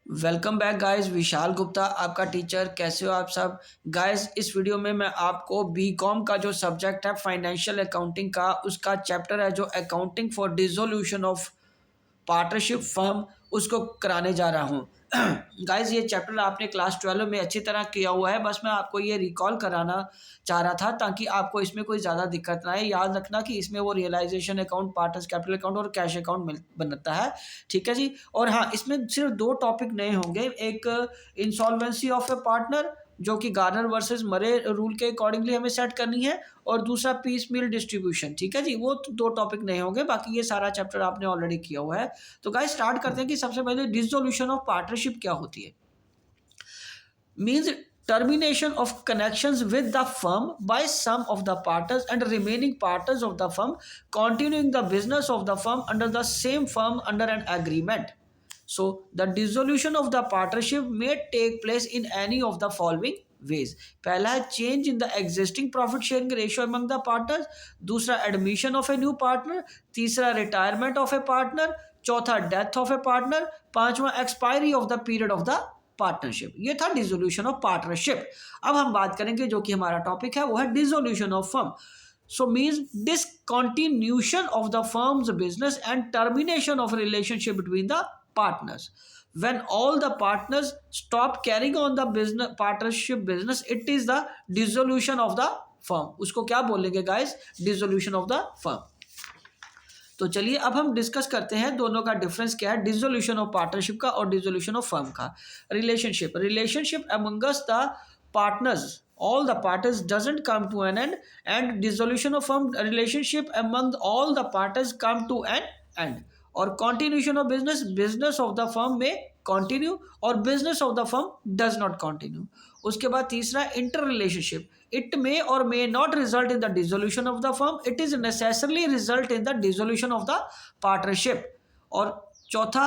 Welcome back guys. Vishal Gupta आपका teacher. कैसे हो आप सब गाइस। इस वीडियो में मैं आपको बीकॉम का जो सब्जेक्ट है फाइनेंशियल अकाउंटिंग का, उसका चैप्टर है जो accounting for dissolution of partnership firm, उसको कराने जा रहा हूँ। गाइस ये चैप्टर आपने क्लास 12 में अच्छी तरह किया हुआ है, बस मैं आपको ये रिकॉल कराना चाह रहा था ताकि आपको इसमें कोई ज़्यादा दिक्कत ना आए। याद रखना कि इसमें वो realisation account, partners capital account और कैश अकाउंट बनता है। ठीक है जी। और हाँ, इसमें सिर्फ दो टॉपिक नए होंगे। एक इंसॉल्वेंसी ऑफ ए पार्टनर, जो कि गार्नर वर्सेस मरे रूल के अकॉर्डिंगली हमें सेट करनी है, और दूसरा पीस मील डिस्ट्रीब्यूशन। ठीक है जी। वो तो दो टॉपिक नए होंगे, बाकी ये सारा चैप्टर आपने ऑलरेडी किया हुआ है। तो गाइस स्टार्ट करते हैं कि सबसे पहले डिसोल्यूशन ऑफ पार्टनरशिप क्या होती है। Means termination of connections with the firm by some of the partners and remaining partners of the firm continuing the business of the firm under the same firm under an agreement. So the dissolution of the partnership may take place in any of the following ways. पहला है change in the existing profit sharing ratio among the partners, दूसरा admission of a new partner, तीसरा retirement of a partner, चौथा death of a partner, पांचवा expiry of the period of the partnership. ये था dissolution of partnership. अब हम बात करेंगे जो कि हमारा टॉपिक है, वो है dissolution of firm. So means discontinuation of the firm's business and termination of relationship between the partners. When all the partners stop carrying on the business partnership business, it is the dissolution of the firm. उसको क्या बोलेंगे guys? Dissolution of the firm. तो चलिए अब हम discuss करते हैं दोनों का डिफरेंस क्या है, डिसोल्यूशन ऑफ पार्टनरशिप का और डिसोल्यूशन ऑफ फर्म का। Relationship Among Us the partners, all the parties doesn't come to an end, and dissolution of firm relationship among all the parties come to an end. और continuation of business of the firm may continue और business of the firm does not continue. उसके बाद तीसरा inter relationship, it may or may not result in the dissolution of the firm, it is necessarily result in the dissolution of the partnership. और चौथा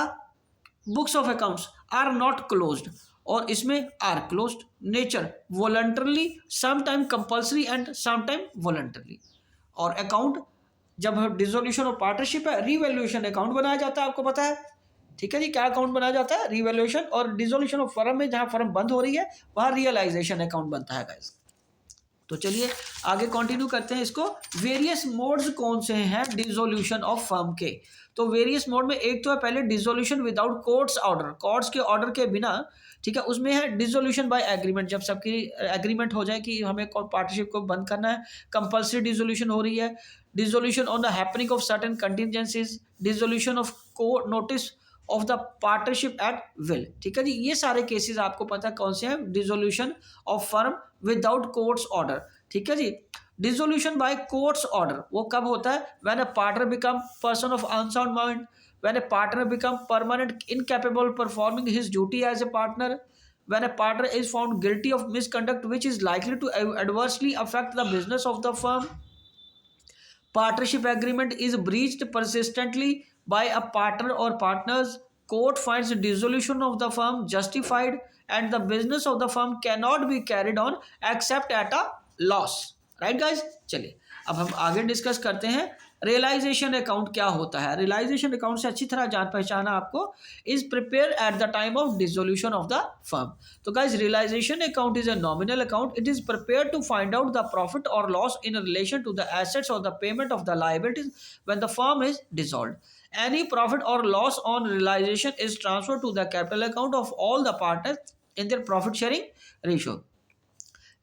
books of accounts are not closed, और इसमें are closed. Nature voluntarily, some time compulsory and some time voluntarily. और account जब dissolution of partnership है, revaluation account बनाया जाता है, आपको पता है। ठीक है जी। क्या अकाउंट बनाया जाता है? रिवैल्यूएशन। और डिसोल्यूशन ऑफ फर्म में, जहां फर्म बंद हो रही है, वहां रियलाइजेशन अकाउंट बनता है गाइस। तो चलिए आगे कंटिन्यू करते हैं इसको। वेरियस मोड्स कौन से हैं डिसोल्यूशन ऑफ फर्म के? तो वेरियस मोड में एक तो है पहले dissolution without courts order, courts के ऑर्डर के बिना। ठीक है। उसमें है डिसोल्यूशन बाय एग्रीमेंट, जब सबकी एग्रीमेंट हो जाए कि हमें पार्टनरशिप को बंद करना है, कंपल्सरी डिसोल्यूशन हो रही है। Dissolution on the happening of certain contingencies, dissolution of court notice of the partnership at will. ठीक है जी। ये सारे केसेस आपको पता है कौन से हैं, dissolution of firm without courts order. ठीक है जी। डिसोल्यूशन बाय कोर्ट्स ऑर्डर वो कब होता है? When a partner become person of unsound mind, when a partner become permanent incapable performing his duty as a partner, when a partner is found guilty of misconduct which is likely to adversely affect the business of the firm, partnership agreement is breached persistently by a partner or partners, court finds dissolution of the firm justified and the business of the firm cannot be carried on except at a loss. Right guys. चलिए अब हम आगे discuss करते हैं realisation account क्या होता है। Realisation account से अच्छी तरह जान पहचाना आपको, is prepare at the time of dissolution of the firm. तो guys realisation account is a nominal account, it is prepare to find out the profit और loss in relation to the assets और the payment of the liabilities when the firm is dissolved. Any profit or loss on realization is transferred to the capital account of all the partners in their profit sharing ratio.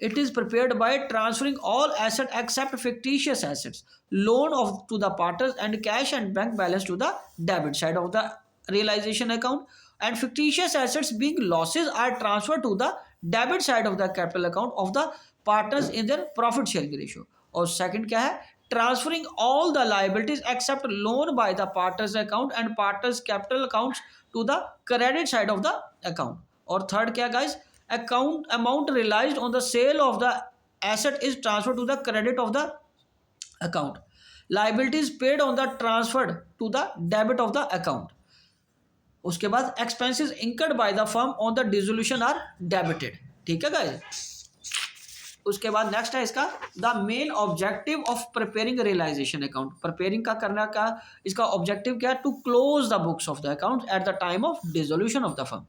It is prepared by transferring all assets except fictitious assets, loan of to the partners, and cash and bank balance to the debit side of the realization account. And fictitious assets being losses are transferred to the debit side of the capital account of the partners in their profit sharing ratio. और second क्या है? Transferring all the liabilities except loan by the partners account and partners capital accounts to the credit side of the account. और third क्या guys? Account amount realized on the sale of the asset is transferred to the credit of the account. Liabilities paid on the transferred to the debit of the account. उसके बाद expenses incurred by the firm on the dissolution are debited. ठीक है guys। उसके बाद next है इसका the main objective of preparing realisation account. Preparing का करना का इसका ऑब्जेक्टिव क्या है? To close the books of the account at the time of dissolution of the firm.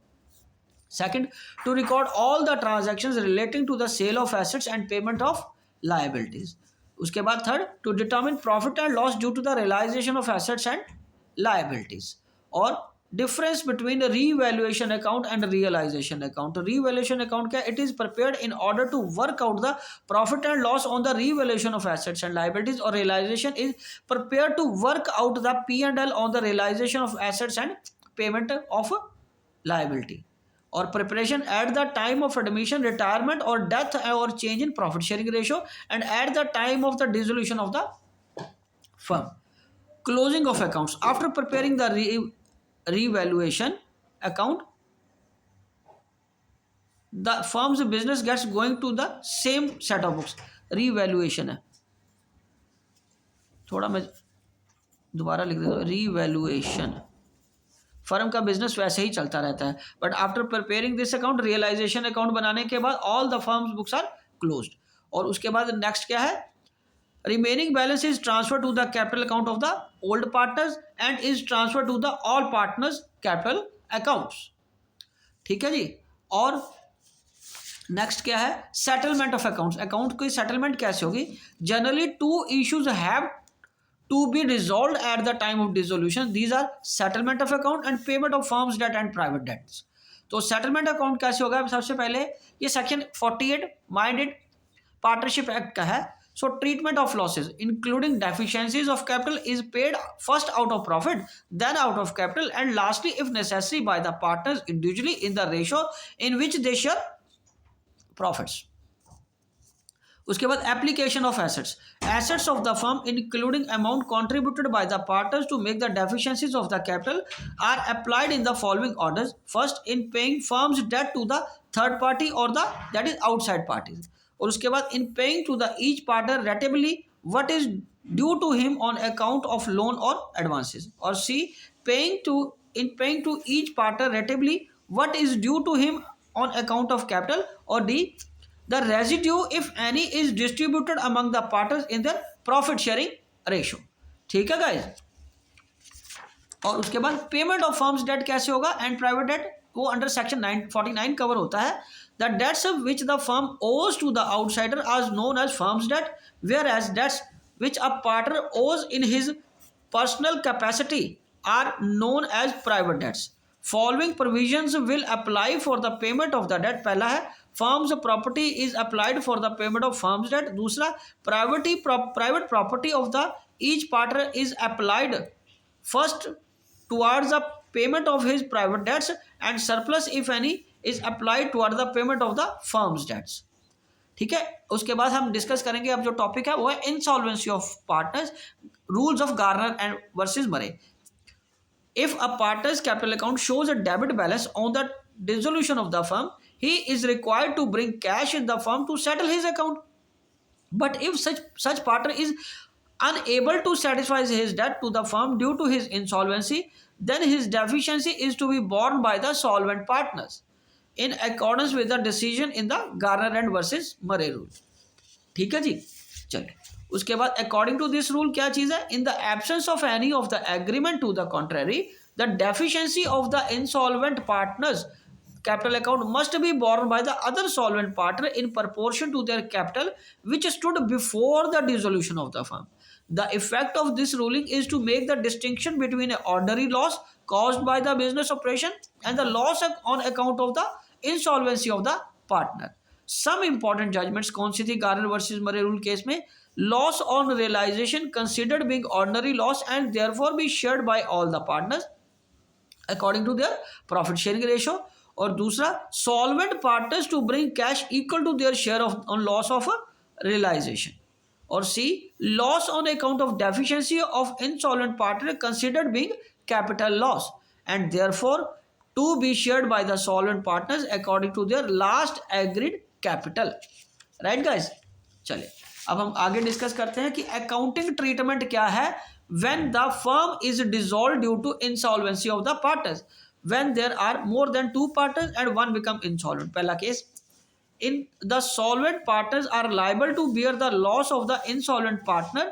Second, to record all the transactions relating to the sale of assets and payment of liabilities. उसके बाद third, to determine profit and loss due to the realisation of assets and liabilities. और difference between revaluation account and realisation account. Revaluation account क्या, it is prepared in order to work out the profit and loss on the revaluation of assets and liabilities. और realisation is prepared to work out the P&L on the realisation of assets and payment of liability. और preparation at the time of admission, retirement और death और change in profit sharing ratio and eight the time of the dissolution of the firm. Closing of accounts. After preparing the revaluation account, the firm's business gets going to the same set of books. revaluation है, थोड़ा मैं दोबारा लिख देता हूँ. revaluation, firm का business वैसे ही चलता रहता है, but after preparing this account, realisation account बनाने के बाद all the firm's books are closed. और उसके बाद नेक्स्ट क्या है, remaining balance is transferred to the capital account of the old partners and is transferred to the all partners capital accounts. ठीक है जी. और नेक्स्ट क्या है, सेटलमेंट ऑफ अकाउंट्स. अकाउंट की सेटलमेंट कैसे होगी, generally two issues have to be resolved at the time of dissolution. These are settlement of account and payment of firms debt and private debts. तो settlement account कैसे होगा, सबसे पहले ये section 48 minded partnership act का है. So treatment of losses including deficiencies of capital is paid first out of profit, then out of capital, and lastly if necessary by the partners individually in the ratio in which they share profits. उसके बाद application of assets. Assets of the firm including amount contributed by the partners to make the deficiencies of the capital are applied in the following orders. First, in paying firm's debt to the third party और the that is outside parties. और उसके बाद in paying to the each partner rateably what is due to him on account of loan और advances. और C, paying to each partner rateably what is due to him on account of capital. और D, the residue if any is distributed among the partners in their profit sharing ratio. ठीक है guys. और उसके बाद payment of firm's debt कैसे होगा and private debt, वो under section 49 cover होता है. The debts which the firm owes to the outsider are known as firm's debt, whereas debts which a partner owes in his personal capacity are known as private debts. Following provisions will apply for the payment of the debt. पहला है, firm's property is applied for the payment of firm's debt. दूसरा, private property of the each partner is applied first towards the payment of his private debts and surplus if any is applied toward the payment of the firm's debts. ठीक है. उसके बाद हम discuss करेंगे, अब जो topic है वो है insolvency of partners, rules of Garner and versus Murray. If a partner's capital account shows a debit balance on the dissolution of the firm, he is required to bring cash in the firm to settle his account. But if such partner is unable to satisfy his debt to the firm due to his insolvency, then his deficiency is to be borne by the solvent partners in accordance with the decision in the Garner and versus Murray rule. ठीक है जी. चलिए, उसके बाद according to this rule क्या चीज है, in the absence of any of the agreement to the contrary, the deficiency of the insolvent partner's capital account must be borne by the other solvent partner in proportion to their capital which stood before the dissolution of the firm. The effect of this ruling is to make the distinction between an ordinary loss caused by the business operation and the loss on account of the insolvency of the partner. Some important judgments कौन सी थी Garner versus Murray rule case में, loss on realization considered being ordinary loss and therefore be shared by all the partners according to their profit sharing ratio. और दूसरा, solvent partners to bring cash equal to their share of on loss of a realization. और C, loss on account of deficiency of insolvent partner considered being capital loss and therefore to be shared by the solvent partners according to their last agreed capital. Right guys? चलिए अब हम आगे discuss करते हैं कि accounting treatment क्या है when the firm is dissolved due to insolvency of the partners, when there are more than two partners and one become insolvent. पहला case, in the solvent partners are liable to bear the loss of the insolvent partner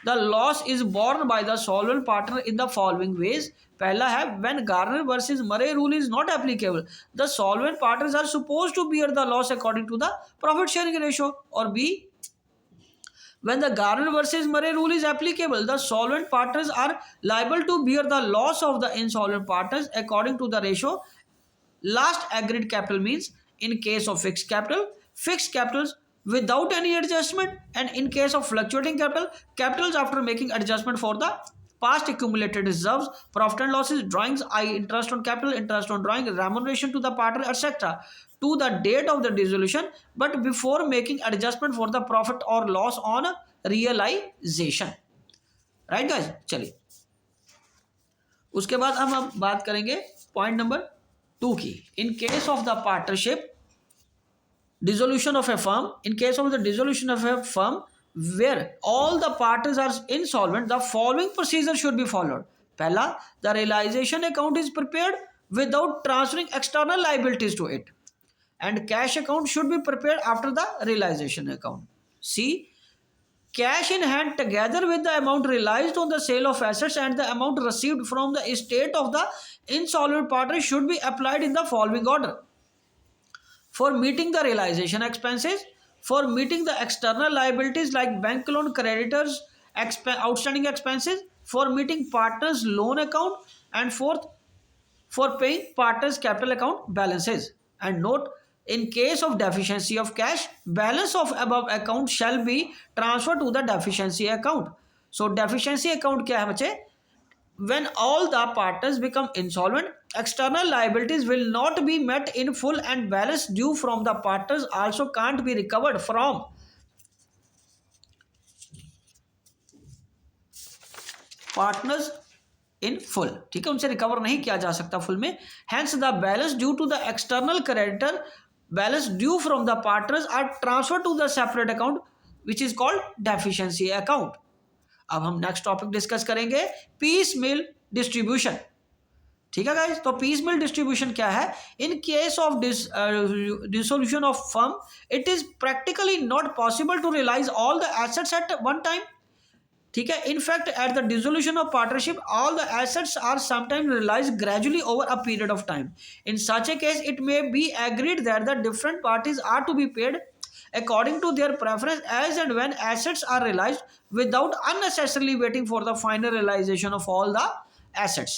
the loss is borne by the solvent partner in the following ways. पहला है when Garner versus Murray rule is not applicable, the solvent partners are suppose to bear the loss according to the profit sharing ratio. और B, when the Garner versus Murray rule is applicable, the solvent partners are liable to bear the loss of the insolvent partners according to the ratio last agreed capital means in case of fixed capitals without any adjustment, and in case of fluctuating capitals after making adjustment for the past accumulated reserves, profit and losses, drawings, interest on capital, interest on drawing, remuneration to the partner, etc. to the date of the dissolution, but before making adjustment for the profit or loss on realization. Right guys, चलिए उसके बाद हम बात करेंगे point number 2 की। इन case of the partnership dissolution of a firm, in case of the dissolution of a firm where all the parties are insolvent, the following procedure should be followed. पहला, the realization account is prepared without transferring external liabilities to it, and cash account should be prepared after the realization account. C, cash in hand together with the amount realized on the sale of assets and the amount received from the estate of the insolvent party should be applied in the following order. For meeting the realization expenses, for meeting the external liabilities like bank loan creditors, outstanding expenses, for meeting partners loan account, and fourth, for paying partners capital account balances. And note, in case of deficiency of cash, balance of above account shall be transferred to the deficiency account. So deficiency account क्या है बच्चे? When all the partners become insolvent, external liabilities will not be met in full and balance due from the partners also can't be recovered from partners in full. ठीक है, उनसे recover नहीं किया जा सकता फुल में. Hence the balance due to the external creditor, balance due from the partners are transferred to the separate account which is called deficiency account. अब हम नेक्स्ट टॉपिक डिस्कस करेंगे पीस मिल डिस्ट्रीब्यूशन. ठीक है guys, तो piecemeal distribution क्या है? In case of dissolution of firm it is practically not possible to realise all the assets at one time. ठीक है, in fact at the dissolution of partnership all the assets are sometime realise gradually over a period of time. In such a case it may be agreed that the different parties are to be paid according to their preference as and when assets are realized without unnecessarily waiting for the final realization of all the assets.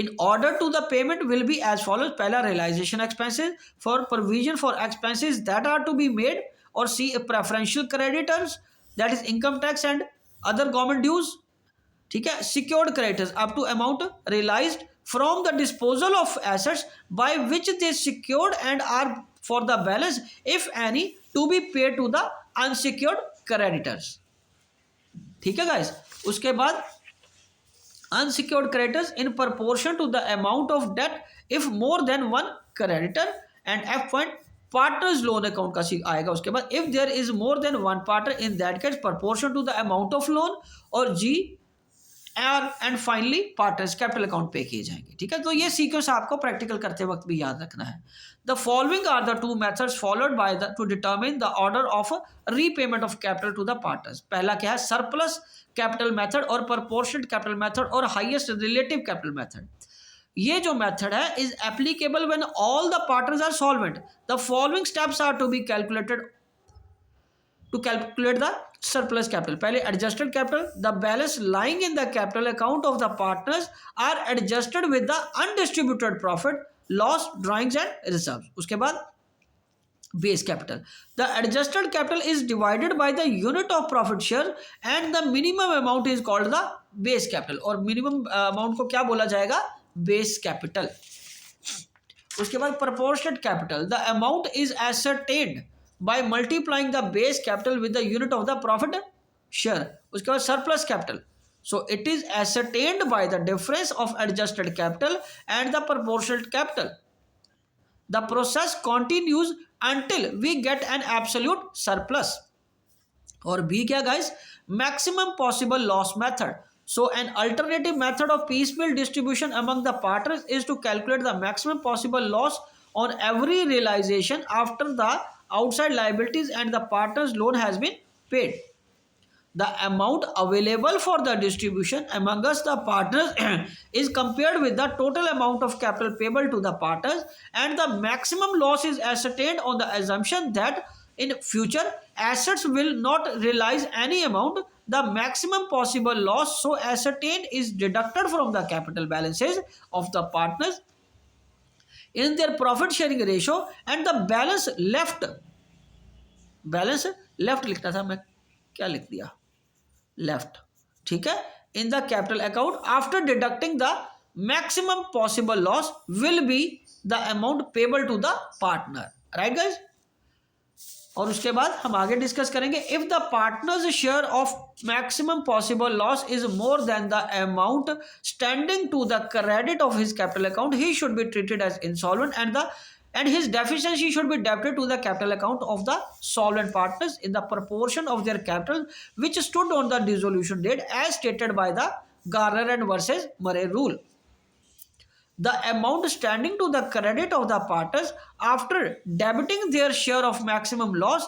In order to the payment will be as follows. पहला realization expenses, for provision for expenses that are to be made, or C, preferential creditors, that is income tax and other government dues. ठीक है, secured creditors up to amount realized from the disposal of assets by which they secured and are for the balance if any to be paid to the unsecured creditors. ठीक है guys, उसके बाद unsecured creditors in proportion to the amount of debt if more than one creditor. and F point partners loan account का आएगा उसके बाद if there is more than one partner in that case proportion to the amount of loan. और G and finally partners capital account पे किए जाएंगे. ठीक है, तो ये सीक्वेंस आपको प्रैक्टिकल करते वक्त भी याद रखना है. The following are the two methods followed by the to determine the order of repayment of capital to the partners. पहला क्या है? सरप्लस कैपिटल मेथड और प्रोपोर्शनल कैपिटल मेथड और हाईएस्ट रिलेटिव कैपिटल मेथड. ये जो मेथड है is applicable when all the partners are solvent. The following steps are to be calculated to calculate the surplus capital. पहले adjusted capital, the balance lying in the capital account of the partners are adjusted with the undistributed profit, loss, drawings and reserves. उसके बाद base capital. The adjusted capital is divided by the unit of profit share and the minimum amount is called the base capital. और minimum amount को क्या बोला जाएगा? Base capital. उसके बाद proportionate capital. The amount is ascertained by multiplying the base capital with the unit of the profit share. उसके बाद surplus capital. So it is ascertained by the difference of adjusted capital and the proportionate capital. The process continues until we get an absolute surplus. और B क्या guys? Maximum possible loss method. So an alternative method of piecemeal distribution among the partners is to calculate the maximum possible loss on every realization after the outside liabilities and the partner's loan has been paid. the amount available for the distribution amongst the partners is compared with the total amount of capital payable to the partners, and the maximum loss is ascertained on the assumption that in future assets will not realize any amount. The maximum possible loss so ascertained is deducted from the capital balances of the partners in their profit sharing ratio, and the balance left लिखना था, मैं क्या लिख दिया, left, ठीक है, in the capital account after deducting the maximum possible loss will be the amount payable to the partner, right guys. और उसके बाद हम आगे डिस्कस करेंगे, if the partner's share of maximum possible loss is more than the amount standing to the credit of his capital account, he should be treated as insolvent and his deficiency should be debited to the capital account of the solvent partners in the proportion of their capital which stood on the dissolution date as stated by the Garner and versus Murray rule. The amount standing to the credit of the partners after debiting their share of maximum loss,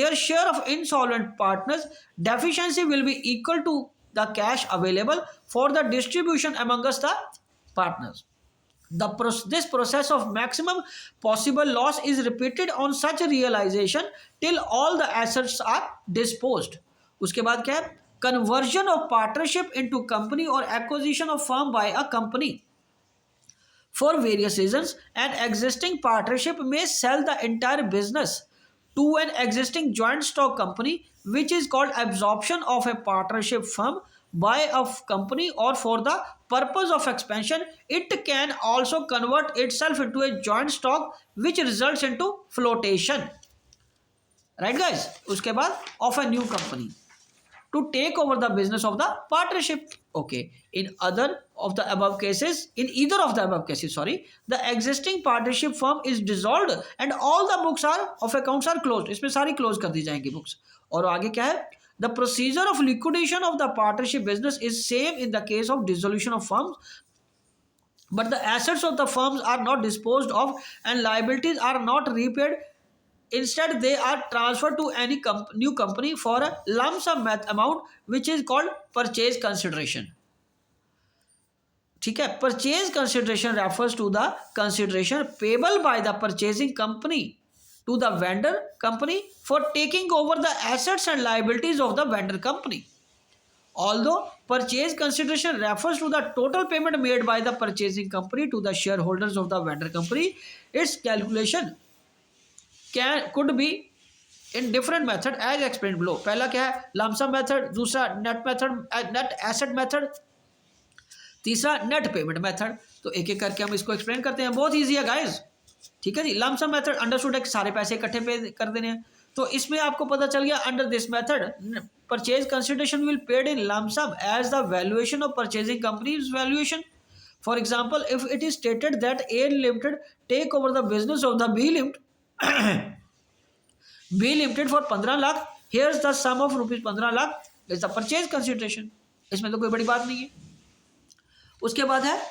their share of insolvent partners deficiency will be equal to the cash available for the distribution amongst the partners. This process of maximum possible loss is repeated on such realization till all the assets are disposed. उसके बाद क्या है, conversion of partnership into company or acquisition of firm by a company. For various reasons, an existing partnership may sell the entire business to an existing joint stock company, which is called absorption of a partnership firm by a company, or for the purpose of expansion it can also convert itself into a joint stock which results into flotation, right guys। उसके बाद of a new company to take over the business of the partnership, okay। In either of the above cases, the existing partnership firm is dissolved and all the books of accounts are closed, इसमें सारी close कर दी जाएंगी books। और आगे क्या है, the procedure of liquidation of the partnership business is same in the case of dissolution of firms, but the assets of the firms are not disposed of and liabilities are not repaid. Instead, they are transferred to any new company for a lump sum amount which is called purchase consideration, ठीक है। Purchase consideration refers to the consideration payable by the purchasing company to the vendor company for taking over the assets and liabilities of the vendor company. Although purchase consideration refers to the total payment made by the purchasing company to the shareholders of the vendor company, its calculation could be in different method as explained below। पहला क्या है, lump sum method, दूसरा net asset method, तीसरा net payment method। तो एक एक करके हम इसको एक्सप्लेन करते हैं, बहुत ईजी है गाइज, ठीक है जी। लम्प सम मेथड अंडरस्टूड है कि सारे पैसे इकट्ठे पे कर देने हैं, तो इसमें आपको पता चल गया, under this method purchase consideration will paid in lump sum as the valuation of purchasing companies valuation. For example, if it is stated that A limited take over the business of the B limited for 15 lakh, here is the sum of rupees 15 lakh is the purchase consideration, इसमें तो कोई बड़ी बात नहीं है। उसके बाद है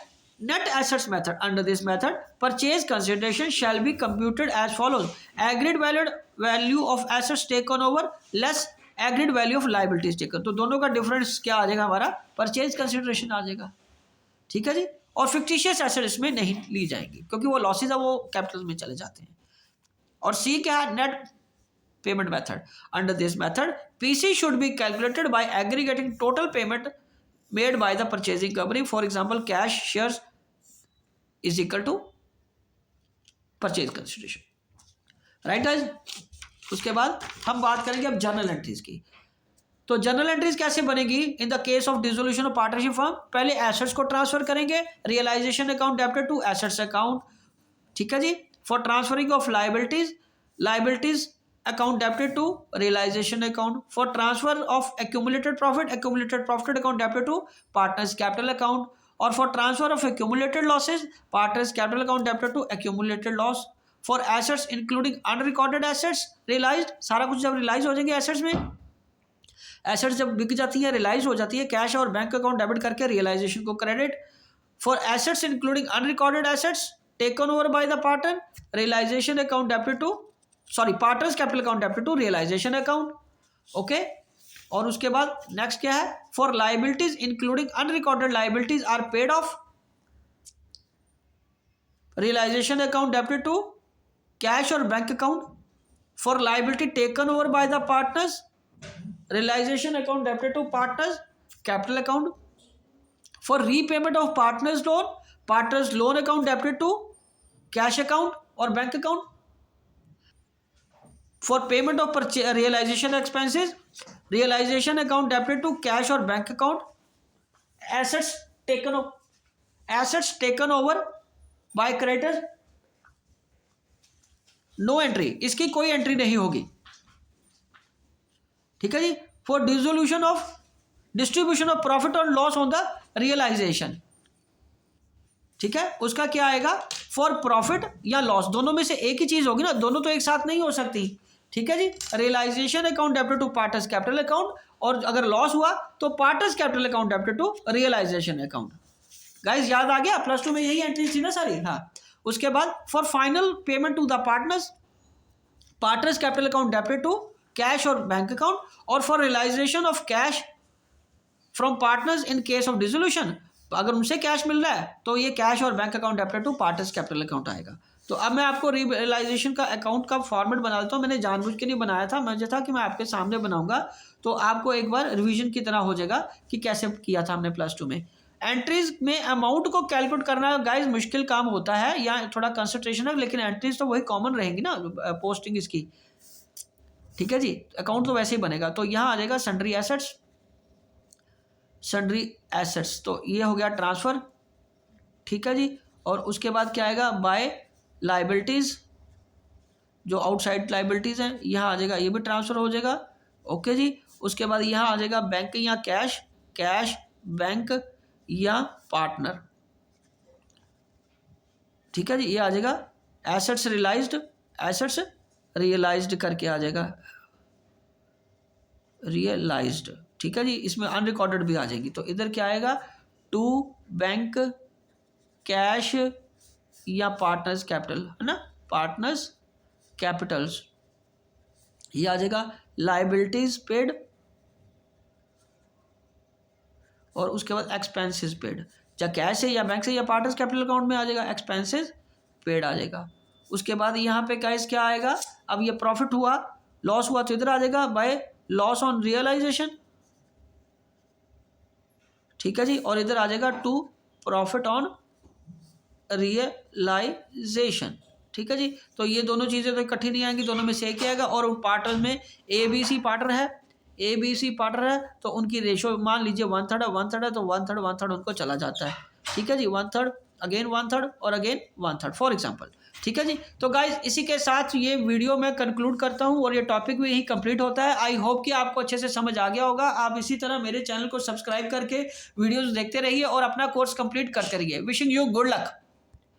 net assets method। Under this method, purchase consideration shall be computed as follows: agreed value of assets taken over less agreed value of liabilities taken। तो दोनों का डिफरेंस क्या आ जाएगा, हमारा परचेज कंसिडरेशन आ जाएगा, ठीक है जी। और फिक्टिशियस एसेट इसमें नहीं ली जाएंगी क्योंकि वो लॉसेज है, वो कैपिटल में चले जाते हैं। और सी क्या है, net payment method. Under this method PC should be calculated by aggregating total payment made by the purchasing company, for example cash shares is equal to purchase consideration, right guys। उसके बाद हम बात करेंगे अब जर्नल एंट्रीज की। तो journal entries कैसे बनेगी in the case of dissolution of partnership firm, पहले एसेट्स को ट्रांसफर करेंगे, realisation account debited to assets account, ठीक है जी। For transferring of liabilities account debited to realization account. For transfer of accumulated profit account debited to partners capital account. Or for transfer of accumulated losses, partners capital account debited to accumulated loss. For assets including unrecorded assets realized, सारा कुछ जब relies हो जाएंगे assets में, assets जब बिक जाती है, रिलाइज हो जाती है, कैश और बैंक अकाउंट डेबिट करके रियलाइजेशन को credit. For assets including unrecorded assets taken over by the partner, realisation account debited to partners capital account debited to realization account, okay। और उसके बाद नेक्स्ट क्या है, for liabilities including unrecorded liabilities are paid off realisation account debited to cash और bank account, for liability taken over by the partners realisation account debited to partners capital account, for repayment of partners loan account debited to cash account और bank account, for payment of realisation expenses realisation account debited to cash और bank account, assets taken over by creditor, no entry, इसकी कोई entry नहीं होगी, ठीक है जी। For distribution of profit और लॉस ऑन द रियलाइजेशन, ठीक है, उसका क्या आएगा, फॉर प्रॉफिट या लॉस, दोनों में से एक ही चीज होगी ना, दोनों तो एक साथ नहीं हो सकती, ठीक है जी। Realisation account debited to partners capital account, और अगर लॉस हुआ तो partners capital account debited to realisation account. Guys याद आ गया, प्लस 2 में यही एंट्री थी ना सारी, हाँ। उसके बाद for final payment to the partners capital account debited to cash और बैंक अकाउंट, और for realisation of cash from partners in case of dissolution, अगर उनसे कैश मिल रहा है तो ये कैश और bank account debited to partners capital account आएगा। तो अब मैं आपको रियलाइजेशन का अकाउंट का फॉर्मेट बना देता हूँ, मैंने जानबूझ के नहीं बनाया था, मुझे था कि मैं आपके सामने बनाऊंगा तो आपको एक बार रिवीजन की तरह हो जाएगा कि कैसे किया था हमने प्लस 2 में। एंट्रीज में अमाउंट को कैलकुलेट करना गाइज मुश्किल काम होता है या थोड़ा कंसंट्रेशन है, लेकिन एंट्रीज तो वही कॉमन रहेंगी ना पोस्टिंग इसकी, ठीक है जी। अकाउंट तो वैसे ही बनेगा। तो यहाँ आ जाएगा सन्ड्री एसेट्स, तो ये हो गया ट्रांसफर, ठीक है जी। और उसके बाद क्या आएगा, बाय लाइबिलिटीज, जो आउटसाइड लाइबिलिटीज हैं, यहाँ आ जाएगा, ये भी ट्रांसफर हो जाएगा, ओके जी। उसके बाद यहाँ आ जाएगा बैंक या कैश बैंक या पार्टनर, ठीक है जी। ये आ जाएगा एसेट्स रियलाइज्ड करके आ जाएगा, रियलाइज्ड, ठीक है जी। इसमें अनरिकॉर्डेड भी आ जाएगी, तो इधर क्या आएगा, टू बैंक कैश या पार्टनर्स कैपिटल, है ना, पार्टनर्स कैपिटल्स, ये आ जाएगा लाइबिलिटीज पेड, और उसके बाद एक्सपेंसेस पेड, चाहे कैश से या बैंक से या पार्टनर्स कैपिटल अकाउंट में आ जाएगा, एक्सपेंसेस पेड आ जाएगा। उसके बाद यहाँ पे गाइस क्या आएगा, अब ये प्रॉफिट हुआ लॉस हुआ तो इधर आ जाएगा बाय लॉस ऑन रियलाइजेशन, ठीक है जी। और इधर आ जाएगा टू प्रॉफिट ऑन रियलाइजेशन, ठीक है जी। तो ये दोनों चीज़ें तो इकट्ठी नहीं आएंगी, दोनों में से एक ही आएगा। और पार्टनर में ABC पार्टनर है तो उनकी रेशो मान लीजिए 1/3 है तो 1/3 उनको चला जाता है, ठीक है जी। 1/3 अगेन 1/3 और अगेन 1/3 फॉर एग्जाम्पल, ठीक है जी। तो गाइज इसी के साथ ये वीडियो मैं कंक्लूड करता हूँ और ये टॉपिक भी यही कंप्लीट होता है। आई होप कि आपको अच्छे से समझ आ गया होगा। आप इसी तरह मेरे चैनल को सब्सक्राइब करके वीडियोस देखते रहिए और अपना कोर्स कंप्लीट करते रहिए। Wishing you good luck.